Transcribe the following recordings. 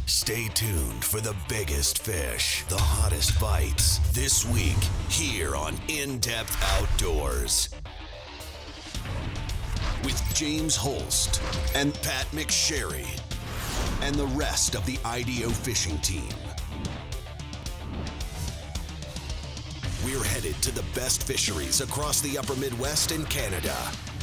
Stay tuned for the biggest fish, the hottest bites, this week here on In-Depth Outdoors. With James Holst and Pat McSherry and the rest of the IDO fishing team. We're headed to the best fisheries across the upper Midwest and Canada.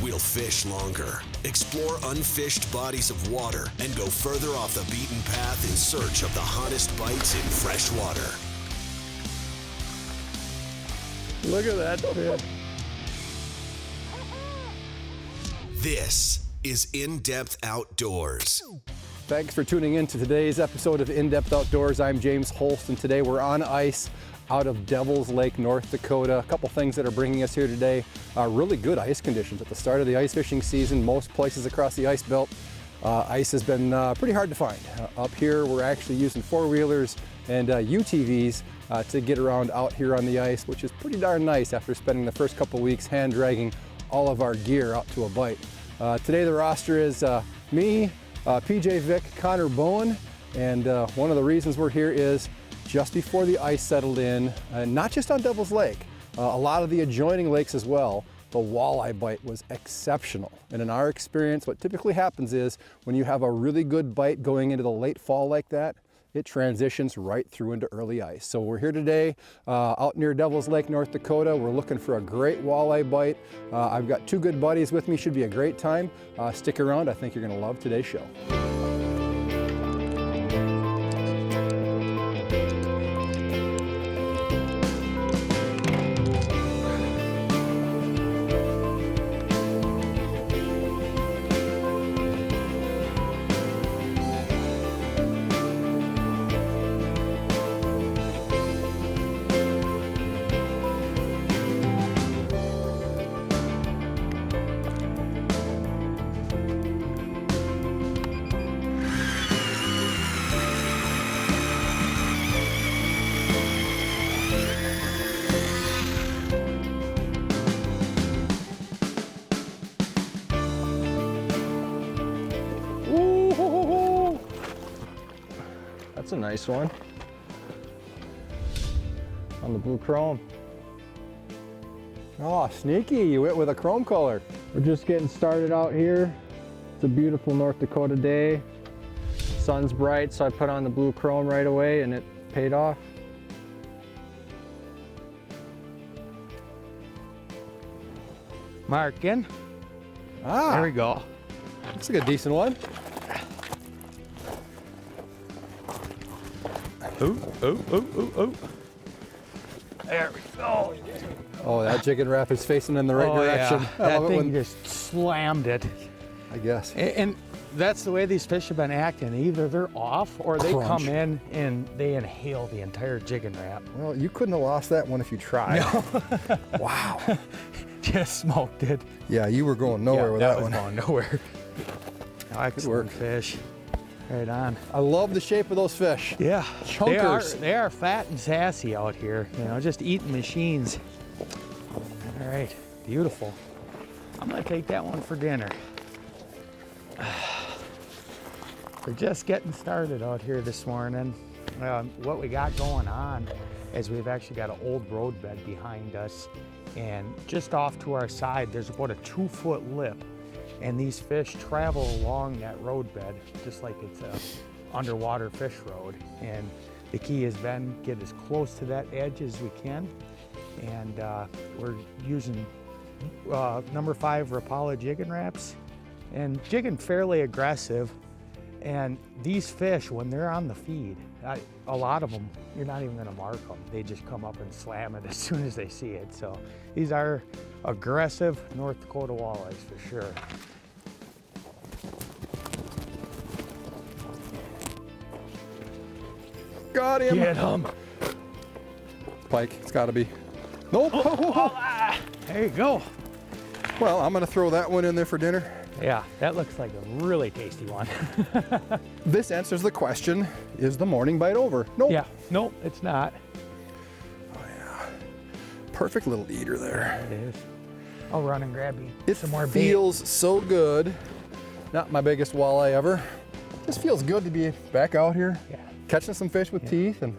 We'll fish longer, explore unfished bodies of water, and go further off the beaten path in search of the hottest bites in fresh water. Look at that fish. This is In-Depth Outdoors. Thanks for tuning in to today's episode of In-Depth Outdoors. I'm James Holst, and today we're on ice out of Devil's Lake, North Dakota. A couple things that are bringing us here today. Really good ice conditions at the start of the ice fishing season. Most places across the ice belt, ice has been pretty hard to find. Up here, we're actually using four-wheelers and UTVs to get around out here on the ice, which is pretty darn nice after spending the first couple weeks hand dragging all of our gear out to a bite. Today the roster is me, PJ Vick, Connor Bowen, and one of the reasons we're here is just before the ice settled in, not just on Devil's Lake, a lot of the adjoining lakes as well, the walleye bite was exceptional. And in our experience, what typically happens is when you have a really good bite going into the late fall like that, it transitions right through into early ice. So we're here today out near Devil's Lake, North Dakota. We're looking for a great walleye bite. I've got two good buddies with me, should be a great time. Stick around, I think you're gonna love today's show. That's a nice one. On the blue chrome. Oh, sneaky, you went with a chrome color. We're just getting started out here. It's a beautiful North Dakota day. Sun's bright, so I put on the blue chrome right away and it paid off. Marking. There we go. Looks like a decent one. Oh. There we go. Oh, that jigging wrap is facing in the right direction. Yeah. I That love it thing when, just slammed it. I guess. And that's the way these fish have been acting. Either they're off or they Crunch. come in and they inhale the entire jigging wrap. Well, you couldn't have lost that one if you tried. Wow. Just smoked it. Yeah, you were going nowhere with that was one. going nowhere. Excellent work. fish. Right on. I love the shape of those fish. Yeah, Chunkers. They are fat and sassy out here. You know, just eating machines. All right, beautiful. I'm gonna take that one for dinner. We're just getting started out here this morning. What we got going on is we've actually got an old roadbed behind us, and just off to our side, there's about a 2-foot lip. And these fish travel along that roadbed just like it's a underwater fish road. And the key has been get as close to that edge as we can. And we're using number 5 Rapala jigging wraps and jigging fairly aggressive. And these fish, when they're on the feed, a lot of them, you're not even gonna mark them. They just come up and slam it as soon as they see it. So these are aggressive North Dakota walleyes for sure. Got him. Get him. Pike, it's gotta be. Nope. There you go. Well, I'm gonna throw that one in there for dinner. Yeah, that looks like a really tasty one. This answers the question, is the morning bite over? Nope. Yeah, nope, it's not. Oh yeah. Perfect little eater there. It is. I'll run and grab you It some more bait. feels so good. Not my biggest walleye ever. just feels good to be back out here, Yeah. catching some fish with teeth. And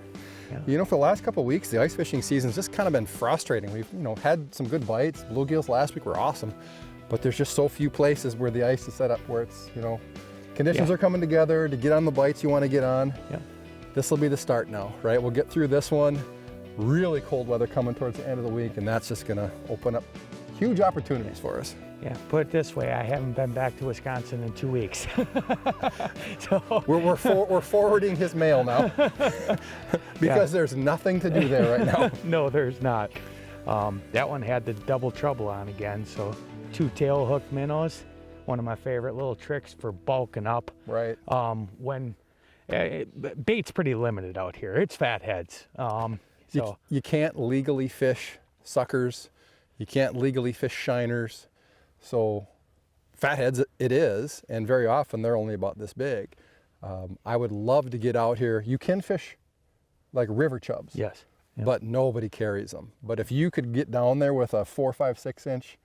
Yeah. you know, for the last couple of weeks, the ice fishing season's just kind of been frustrating. We've, you know, had some good bites. Bluegills last week were awesome, but there's just so few places where the ice is set up where it's, you know, conditions Yeah. are coming together to get on the bites you want to get on. Yeah. This will be the start now, right? We'll get through this one. Really cold weather coming towards the end of the week, and that's just gonna open up huge opportunities for us. Yeah, put it this way, I haven't been back to Wisconsin in 2 weeks. So, We're forwarding his mail now because there's nothing to do there right now. no, there's not. That one had the double trouble on again, so 2 tail hook minnows, one of my favorite little tricks for bulking up. Right. When bait's pretty limited out here, it's fatheads. So You can't legally fish suckers. You can't legally fish shiners. So fatheads it is, and very often they're only about this big. I would love to get out here. You can fish like river chubs, yes. Yeah. but nobody carries them. But if you could get down there with a 4, 5, 6 inch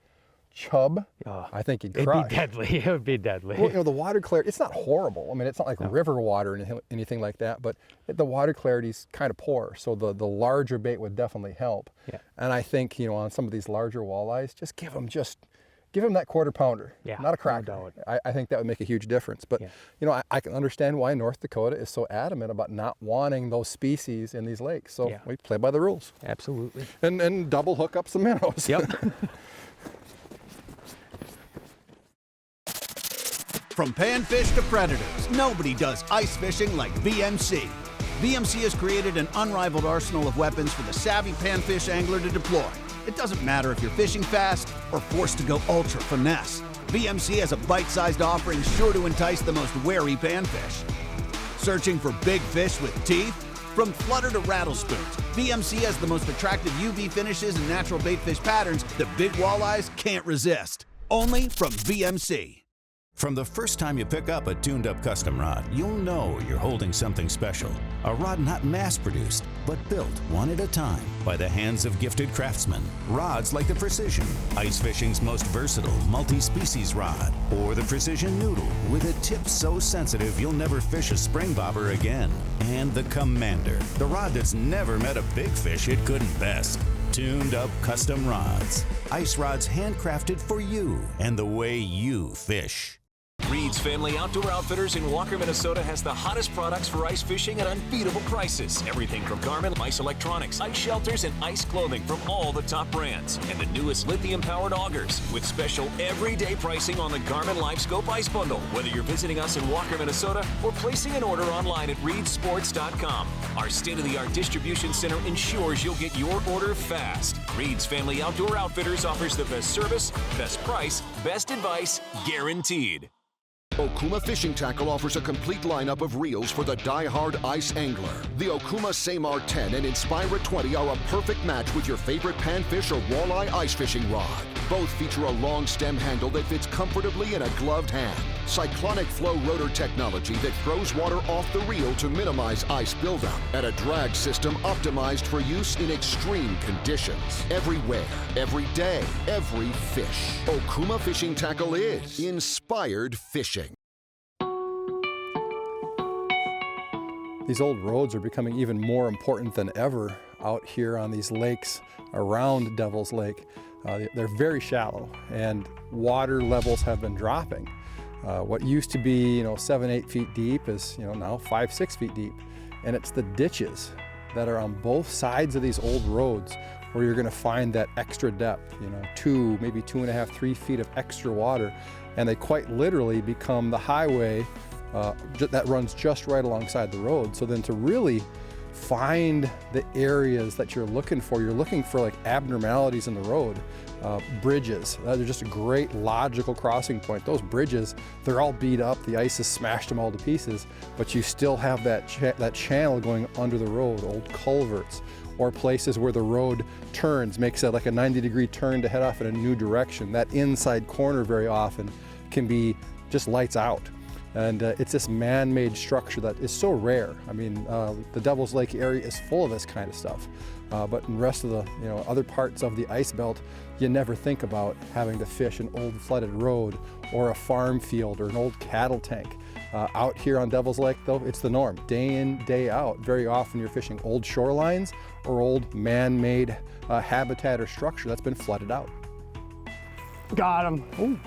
chub, I think you'd crush. It'd be deadly. It would be deadly. Well, you know, the water clarity, it's not horrible. I mean, it's not like river water or anything like that, but the water clarity's kind of poor. So the larger bait would definitely help. Yeah. And I think, you know, on some of these larger walleyes, just give them that 1/4 pounder, Yeah, not a no cracker. doubt. I think that would make a huge difference. But, Yeah. you know, I can understand why North Dakota is so adamant about not wanting those species in these lakes. So Yeah. we play by the rules. Absolutely. And double hook up some minnows. Yep. From panfish to predators, nobody does ice fishing like VMC. VMC has created an unrivaled arsenal of weapons for the savvy panfish angler to deploy. It doesn't matter if you're fishing fast or forced to go ultra finesse. VMC has a bite-sized offering sure to entice the most wary panfish. Searching for big fish with teeth? From flutter to rattle spoons, VMC has the most attractive UV finishes and natural bait fish patterns that big walleyes can't resist. Only from VMC. From the first time you pick up a tuned-up custom rod, you'll know you're holding something special. A rod not mass-produced, but built one at a time by the hands of gifted craftsmen. Rods like the Precision, ice fishing's most versatile multi-species rod, or the Precision Noodle with a tip so sensitive you'll never fish a spring bobber again. And the Commander, the rod that's never met a big fish it couldn't best. Tuned-up custom rods. Ice rods handcrafted for you and the way you fish. Reed's Family Outdoor Outfitters in Walker, Minnesota has the hottest products for ice fishing at unbeatable prices. Everything from Garmin, ice electronics, ice shelters, and ice clothing from all the top brands. And the newest lithium-powered augers with special everyday pricing on the Garmin LiveScope Ice Bundle. Whether you're visiting us in Walker, Minnesota, or placing an order online at reedsports.com. Our state-of-the-art distribution center ensures you'll get your order fast. Reed's Family Outdoor Outfitters offers the best service, best price, best advice, guaranteed. Okuma Fishing Tackle offers a complete lineup of reels for the die-hard ice angler. The Okuma Samar 10 and Inspira 20 are a perfect match with your favorite panfish or walleye ice fishing rod. Both feature a long stem handle that fits comfortably in a gloved hand. Cyclonic flow rotor technology that throws water off the reel to minimize ice buildup. And a drag system optimized for use in extreme conditions. Everywhere, every day, every fish. Okuma Fishing Tackle is inspired fishing. These old roads are becoming even more important than ever out here on these lakes around Devil's Lake. They're very shallow and water levels have been dropping. What used to be, 7, 8 feet deep is, now 5, 6 feet deep. And it's the ditches that are on both sides of these old roads where you're gonna find that extra depth, 2, maybe 2.5, 3 feet of extra water. And they quite literally become the highway that runs just right alongside the road. So then to really find the areas that you're looking for like abnormalities in the road. Bridges, they're just a great logical crossing point. Those bridges, they're all beat up, the ice has smashed them all to pieces, but you still have that channel going under the road, old culverts, or places where the road turns, makes it like a 90-degree turn to head off in a new direction. That inside corner very often can be just lights out. And it's this man-made structure that is so rare. I mean, the Devil's Lake area is full of this kind of stuff. But in the rest of the other parts of the ice belt, you never think about having to fish an old flooded road or a farm field or an old cattle tank. Out here on Devil's Lake though, it's the norm. Day in, day out. Very often you're fishing old shorelines or old man-made habitat or structure that's been flooded out. Got him. Ooh.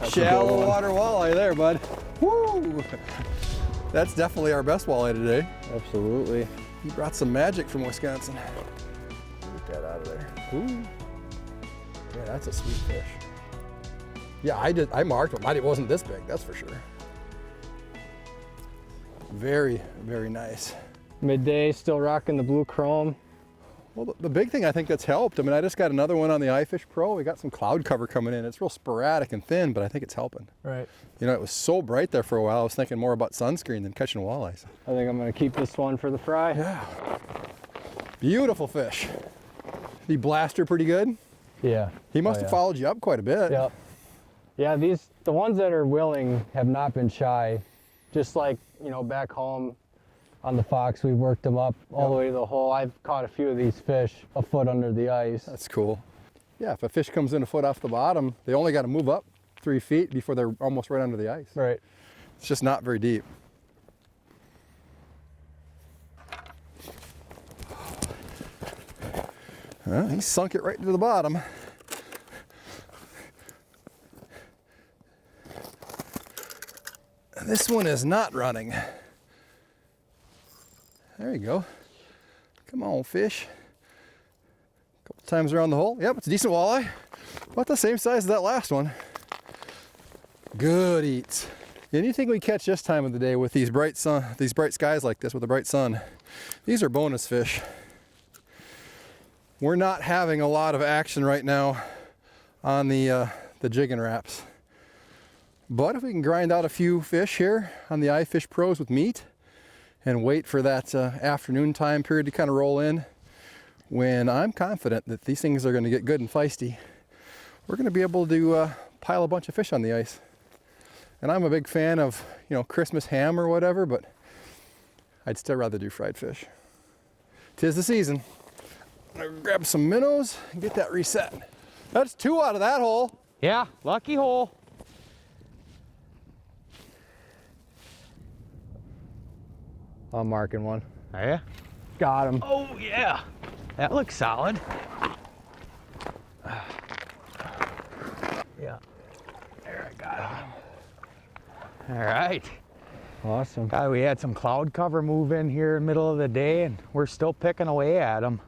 Shallow water walleye there, bud. Woo! That's definitely our best walleye today. Absolutely. He brought some magic from Wisconsin. Get that out of there. Ooh. Yeah, that's a sweet fish. Yeah, I marked him. It wasn't this big, that's for sure. Very, very nice. Midday, still rocking the blue chrome. Well, the big thing I think that's helped, I mean, I just got another one on the iFish Pro. We got some cloud cover coming in. It's real sporadic and thin, but I think it's helping. Right. You know, it was so bright there for a while, I was thinking more about sunscreen than catching walleyes. I think I'm gonna keep this one for the fry. Yeah. Beautiful fish. Did he blast her pretty good? Yeah. He must have followed you up quite a bit. Yep. Yeah, the ones that are willing have not been shy. Just like, back home on the Fox, we worked them up all the way to the hole. I've caught a few of these fish a foot under the ice. That's cool. Yeah, if a fish comes in a foot off the bottom, they only got to move up 3 feet before they're almost right under the ice. Right. It's just not very deep. He sunk it right to the bottom. This one is not running. There you go. Come on, fish. A couple times around the hole. Yep, it's a decent walleye. About the same size as that last one. Good eats. Anything we catch this time of the day with these bright skies like this with a bright sun, these are bonus fish. We're not having a lot of action right now on the jigging wraps. But if we can grind out a few fish here on the iFish Pros with meat and wait for that afternoon time period to kind of roll in, when I'm confident that these things are going to get good and feisty, we're going to be able to pile a bunch of fish on the ice. And I'm a big fan of, Christmas ham or whatever, but I'd still rather do fried fish. 'Tis the season. I'm gonna grab some minnows and get that reset. That's 2 out of that hole. Yeah, lucky hole. I'm marking one. Are ya? Got him. Oh yeah, that looks solid. Yeah, there, I got him. All right. Awesome. God, we had some cloud cover move in here in the middle of the day, and we're still picking away at them.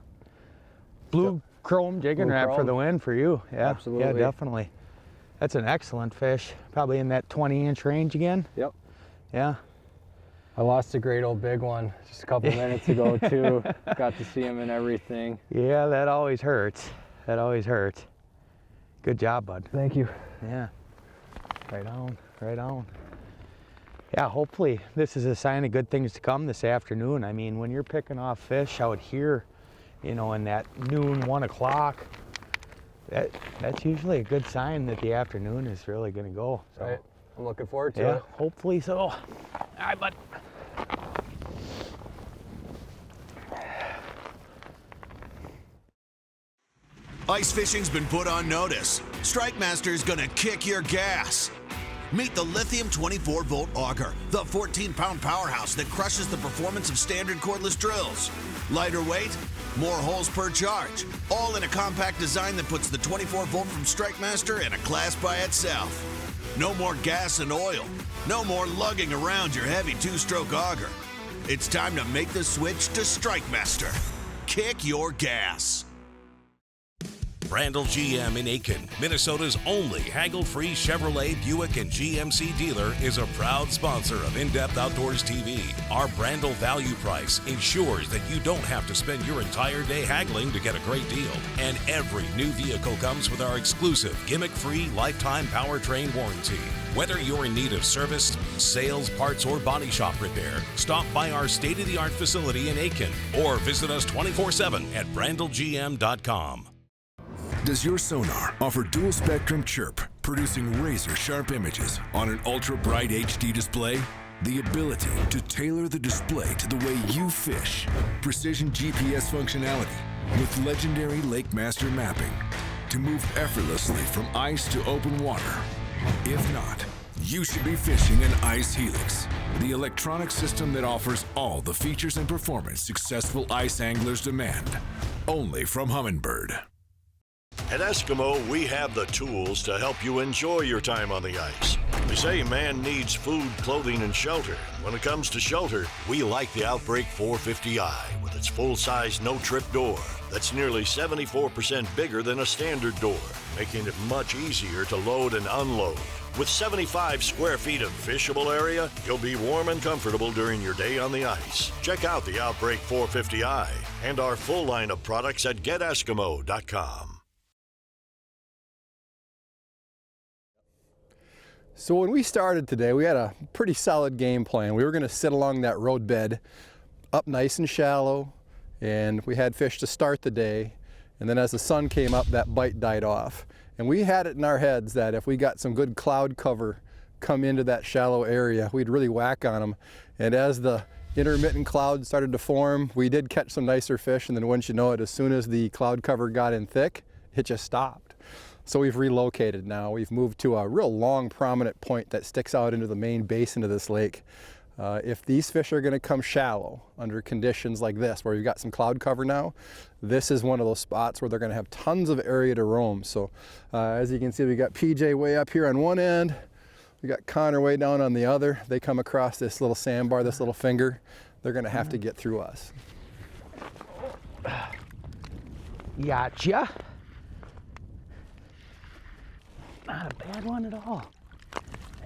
Blue chrome jigging Blue wrap for chrome. the win for you. Yeah, Absolutely. Yeah, definitely. That's an excellent fish. Probably in that 20-inch range again. Yep. Yeah. I lost a great old big one just a couple minutes ago too. Got to see him and everything. Yeah, that always hurts. That always hurts. Good job, bud. Thank you. Yeah. Right on, right on. Yeah, hopefully this is a sign of good things to come this afternoon. I mean, when you're picking off fish out here, in that noon, 1 o'clock, that's usually a good sign that the afternoon is really gonna go. So, Right. I'm looking forward to yeah, it. hopefully so. All right, bud. Ice fishing's been put on notice. StrikeMaster's gonna kick your gas. Meet the Lithium 24-volt auger, the 14-pound powerhouse that crushes the performance of standard cordless drills. Lighter weight, more holes per charge, all in a compact design that puts the 24-volt from StrikeMaster in a class by itself. No more gas and oil. No more lugging around your heavy 2-stroke auger. It's time to make the switch to StrikeMaster. Kick your gas. Brandel GM in Aiken, Minnesota's only haggle-free Chevrolet, Buick, and GMC dealer, is a proud sponsor of In-Depth Outdoors TV. Our Brandel value price ensures that you don't have to spend your entire day haggling to get a great deal. And every new vehicle comes with our exclusive gimmick-free lifetime powertrain warranty. Whether you're in need of service, sales, parts, or body shop repair, stop by our state-of-the-art facility in Aiken or visit us 24/7 at brandelgm.com. Does your sonar offer dual spectrum chirp, producing razor sharp images on an ultra bright HD display? The ability to tailor the display to the way you fish. Precision GPS functionality with legendary Lake Master mapping to move effortlessly from ice to open water. If not, you should be fishing an Ice Helix, the electronic system that offers all the features and performance successful ice anglers demand. Only from Humminbird. At Eskimo, we have the tools to help you enjoy your time on the ice. They say man needs food, clothing, and shelter. When it comes to shelter, we like the Outbreak 450i with its full-size no-trip door that's nearly 74% bigger than a standard door, making it much easier to load and unload. With 75 square feet of fishable area, you'll be warm and comfortable during your day on the ice. Check out the Outbreak 450i and our full line of products at geteskimo.com. So when we started today, we had a pretty solid game plan. We were going to sit along that road bed up nice and shallow, and we had fish to start the day. And then as the sun came up, that bite died off. And we had it in our heads that if we got some good cloud cover come into that shallow area, we'd really whack on them. And as the intermittent clouds started to form, we did catch some nicer fish, and then once you know it, as soon as the cloud cover got in thick, it just stopped. So we've relocated now. We've moved to a real long prominent point that sticks out into the main basin of this lake. If these fish are going to come shallow under conditions like this, where we've got some cloud cover now, this is one of those spots where they're going to have tons of area to roam. So as you can see, we got PJ way up here on one end, we got Connor way down on the other. They come across this little sandbar, this little finger. They're going to have to get through us. Gotcha. Not a bad one at all.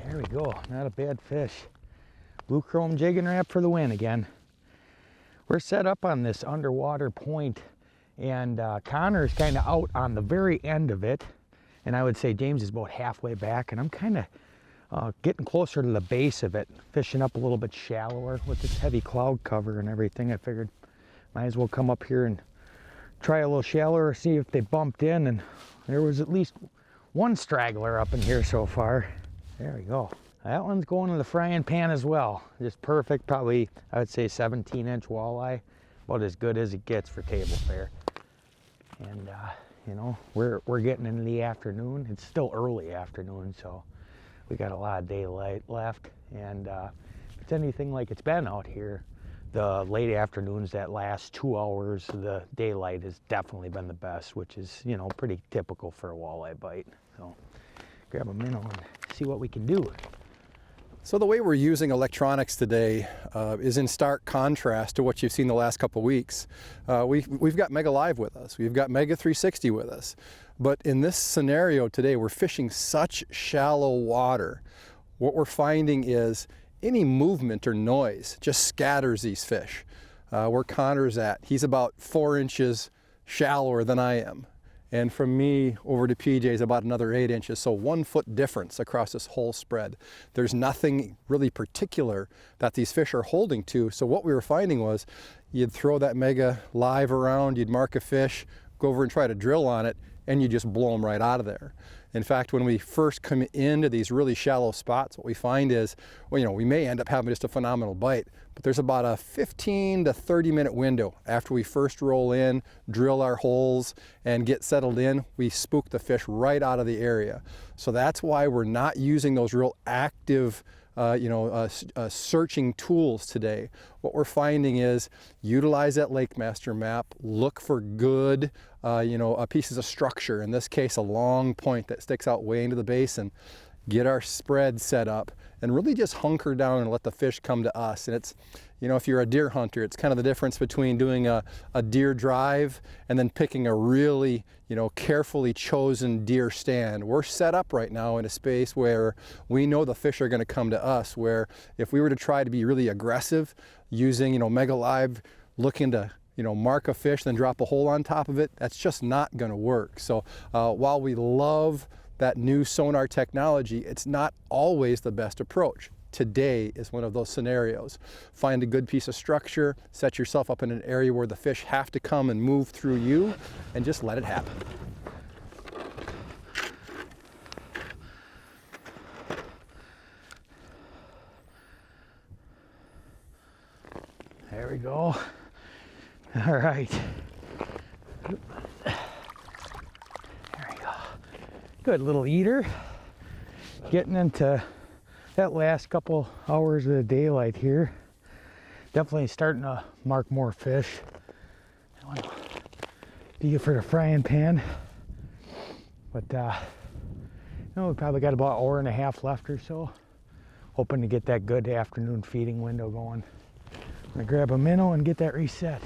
There we go, not a bad fish. Blue chrome jigging wrap for the win again. We're set up on this underwater point, and Connor's kind of out on the very end of it, and I would say James is about halfway back, and I'm kind of getting closer to the base of it, fishing up a little bit shallower with this heavy cloud cover and everything. I figured might as well come up here and try a little shallower, see if they bumped in, and there was at least one straggler up in here so far. There we go. That one's going to the frying pan as well. Just perfect, probably I would say 17-inch walleye, about as good as it gets for table fare. And you know, we're getting into the afternoon. It's still early afternoon, so we got a lot of daylight left. And if it's anything like it's been out here, the late afternoons, that last 2 hours, the daylight has definitely been the best, which is, you know, pretty typical for a walleye bite. So grab a minnow and see what we can do. So the way we're using electronics today is in stark contrast to what you've seen the last couple of weeks. We've got Mega Live with us. We've got Mega 360 with us. But in this scenario today, we're fishing such shallow water. What we're finding is any movement or noise just scatters these fish. Where Connor's at, he's about 4 inches shallower than I am. And from me over to PJ is about another 8 inches, so 1 foot difference across this whole spread. There's nothing really particular that these fish are holding to. So what we were finding was you'd throw that Mega Live around, you'd mark a fish, go over and try to drill on it, and you just blow them right out of there. In fact, when we first come into these really shallow spots, what we find is, well, you know, we may end up having just a phenomenal bite, but there's about a 15 to 30 minute window after we first roll in, drill our holes, and get settled in, we spook the fish right out of the area. So that's why we're not using those real active searching tools today. What we're finding is utilize that Lake Master map, look for good pieces of structure, in this case a long point that sticks out way into the basin, get our spread set up, and really just hunker down and let the fish come to us. And it's, you know, if you're a deer hunter, it's kind of the difference between doing a deer drive and then picking a really, you know, carefully chosen deer stand. We're set up right now in a space where we know the fish are going to come to us, where if we were to try to be really aggressive using, you know, Mega Live, looking to, you know, mark a fish, then drop a hole on top of it, that's just not going to work. So while we love that new sonar technology, it's not always the best approach. Today is one of those scenarios. Find a good piece of structure, set yourself up in an area where the fish have to come and move through you, and just let it happen. There we go. All right. There we go. Good little eater. Getting into that last couple hours of the daylight here. Definitely starting to mark more fish. I want to be for the frying pan. But you know, we probably got about an hour and a half left or so. Hoping to get that good afternoon feeding window going. I'm gonna grab a minnow and get that reset.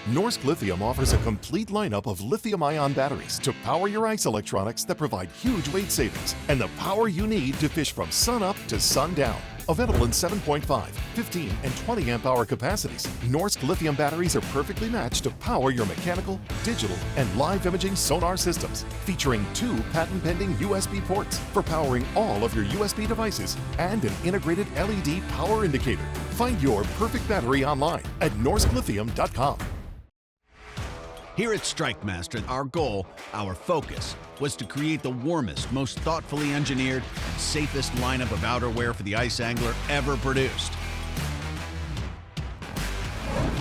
Norsk Lithium offers a complete lineup of lithium-ion batteries to power your ice electronics that provide huge weight savings and the power you need to fish from sunup to sundown. Available in 7.5, 15, and 20 amp hour capacities, Norsk Lithium batteries are perfectly matched to power your mechanical, digital, and live imaging sonar systems, featuring 2 patent-pending USB ports for powering all of your USB devices and an integrated LED power indicator. Find your perfect battery online at norsklithium.com. Here at Strike Master, our goal, our focus, was to create the warmest, most thoughtfully engineered, safest lineup of outerwear for the ice angler ever produced.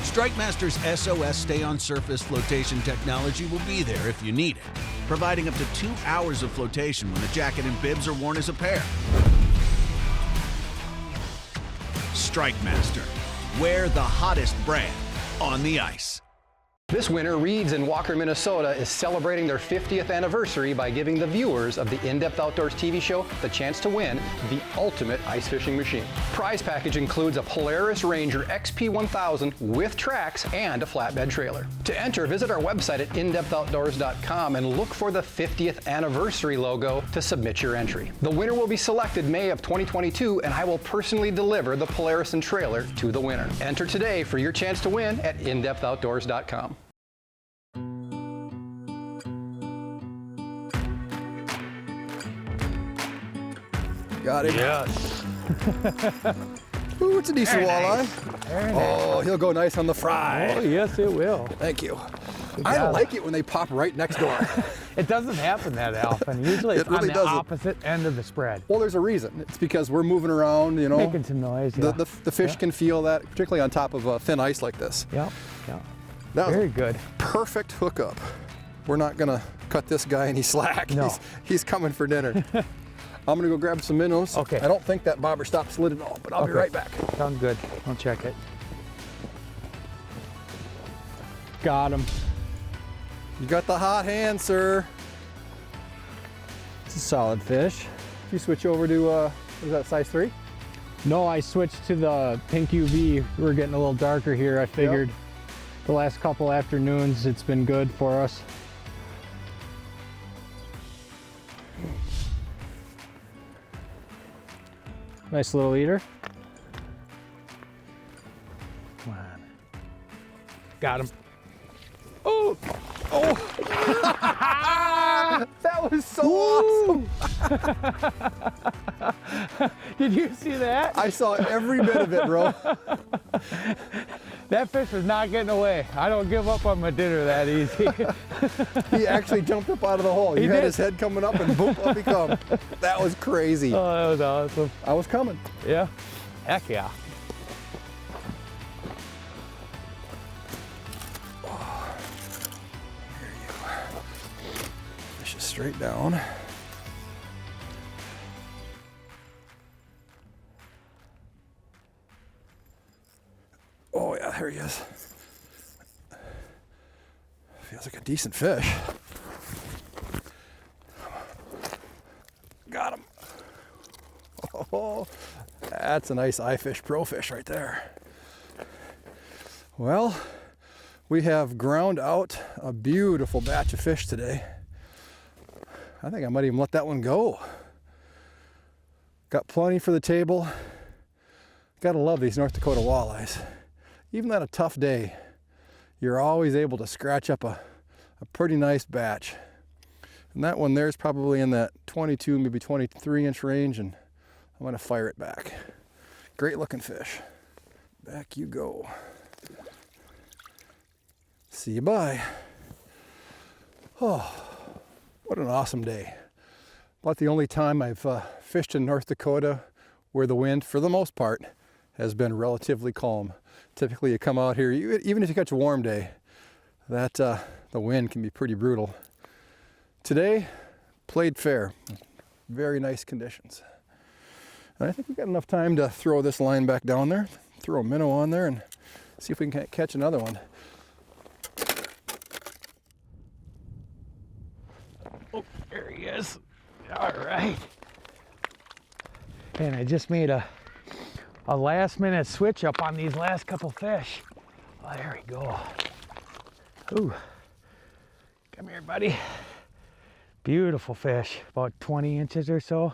Strike Master's SOS stay-on-surface flotation technology will be there if you need it, providing up to 2 hours of flotation when the jacket and bibs are worn as a pair. Strike Master, wear the hottest brand on the ice. This winter, Reed's in Walker, Minnesota is celebrating their 50th anniversary by giving the viewers of the In-Depth Outdoors TV show the chance to win the ultimate ice fishing machine. Prize package includes a Polaris Ranger XP1000 with tracks and a flatbed trailer. To enter, visit our website at indepthoutdoors.com and look for the 50th anniversary logo to submit your entry. The winner will be selected May of 2022, and I will personally deliver the Polaris and trailer to the winner. Enter today for your chance to win at indepthoutdoors.com. Got it. Yes. Ooh, it's a decent walleye. Very Oh, nice. he'll go nice on the fry. Oh, yes, it will. Thank you. got I it. like it when they pop right next door. It doesn't happen that often. Usually it's It really on the doesn't. opposite end of the spread. Well, there's a reason. It's because we're moving around, you know. Making some noise, yeah. The fish can feel that, particularly on top of thin ice like this. Yep, yep. That was Very a good. perfect hookup. We're not gonna cut this guy any slack. No. He's coming for dinner. I'm gonna go grab some minnows. Okay. I don't think that bobber stop slid at all, but I'll be right back. Sounds good. I'll check it. Got him. You got the hot hand, sir. It's a solid fish. Did you switch over to, was that size 3? No, I switched to the pink UV. We're getting a little darker here. I figured the last couple afternoons it's been good for us. Nice little eater. Come on. Got him. Oh! Oh! That was so awesome! Did you see that? I saw every bit of it, bro. That fish was not getting away. I don't give up on my dinner that easy. He actually jumped up out of the hole. He You had did. his head coming up and boom, up he come. That was crazy. Oh, that was awesome. I was coming. Yeah. Heck yeah. Fish is straight down. Oh yeah, there he is. Feels like a decent fish. Got him. Oh, that's a nice iFish Pro fish right there. Well, we have ground out a beautiful batch of fish today. I think I might even let that one go. Got plenty for the table. Gotta love these North Dakota walleyes. Even on a tough day, you're always able to scratch up a pretty nice batch. And that one there is probably in that 22, maybe 23 inch range, and I'm gonna fire it back. Great looking fish. Back you go. See you bye. Oh, what an awesome day. About the only time I've fished in North Dakota where the wind, for the most part, has been relatively calm. Typically you come out here, even if you catch a warm day, that the wind can be pretty brutal. Today, played fair. Very nice conditions. And I think we've got enough time to throw this line back down there, throw a minnow on there, and see if we can catch another one. Oh, there he is. All right. And I just made a last minute switch up on these last couple fish. Oh, there we go. Ooh. Come here, buddy. Beautiful fish, about 20 inches or so.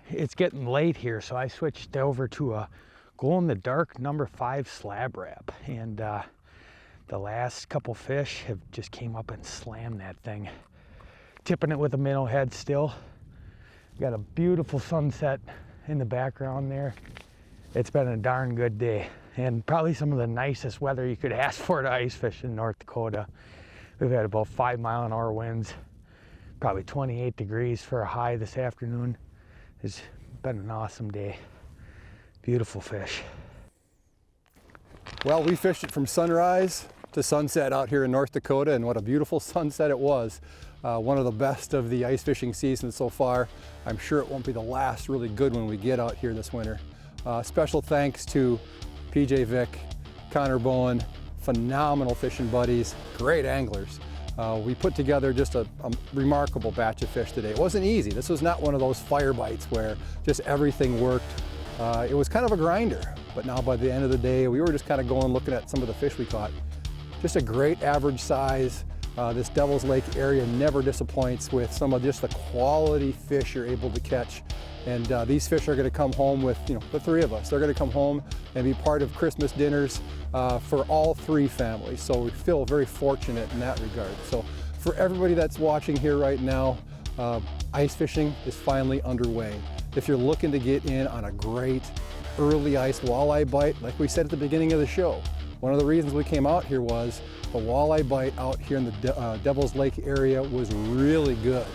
It's getting late here, so I switched over to a glow-in-the-dark number 5 slab wrap. And the last couple fish have just came up and slammed that thing. Tipping it with a minnow head still. Got a beautiful sunset in the background there. It's been a darn good day, and probably some of the nicest weather you could ask for to ice fish in North Dakota. We've had about 5-mile-an-hour winds, probably 28 degrees for a high this afternoon. It's been an awesome day. Beautiful fish. Well, we fished it from sunrise to sunset out here in North Dakota, and what a beautiful sunset it was. One of the best of the ice fishing season so far. I'm sure it won't be the last really good one we get out here this winter. Special thanks to PJ Vick, Connor Bowen, phenomenal fishing buddies, great anglers. We put together just a remarkable batch of fish today. It wasn't easy. This was not one of those fire bites where just everything worked. It was kind of a grinder, but now by the end of the day, we were just kind of going looking at some of the fish we caught. Just a great average size. This Devil's Lake area never disappoints with some of just the quality fish you're able to catch. And these fish are going to come home with, the 3 of us. They're going to come home and be part of Christmas dinners for all 3 families. So we feel very fortunate in that regard. So for everybody that's watching here right now, ice fishing is finally underway. If you're looking to get in on a great early ice walleye bite, like we said at the beginning of the show, one of the reasons we came out here was the walleye bite out here in the Devil's Lake area was really good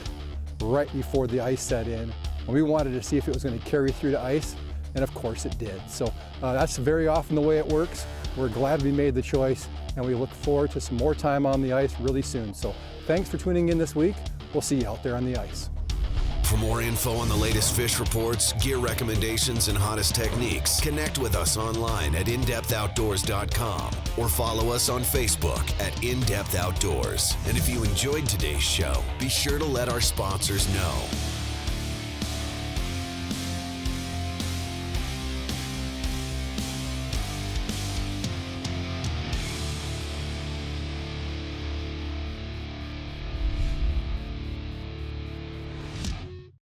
right before the ice set in. And we wanted to see if it was going to carry through the ice, and of course it did. So that's very often the way it works. We're glad we made the choice, and we look forward to some more time on the ice really soon. So thanks for tuning in this week. We'll see you out there on the ice. For more info on the latest fish reports, gear recommendations, and hottest techniques, connect with us online at indepthoutdoors.com or follow us on Facebook at In Depth Outdoors. And if you enjoyed today's show, be sure to let our sponsors know.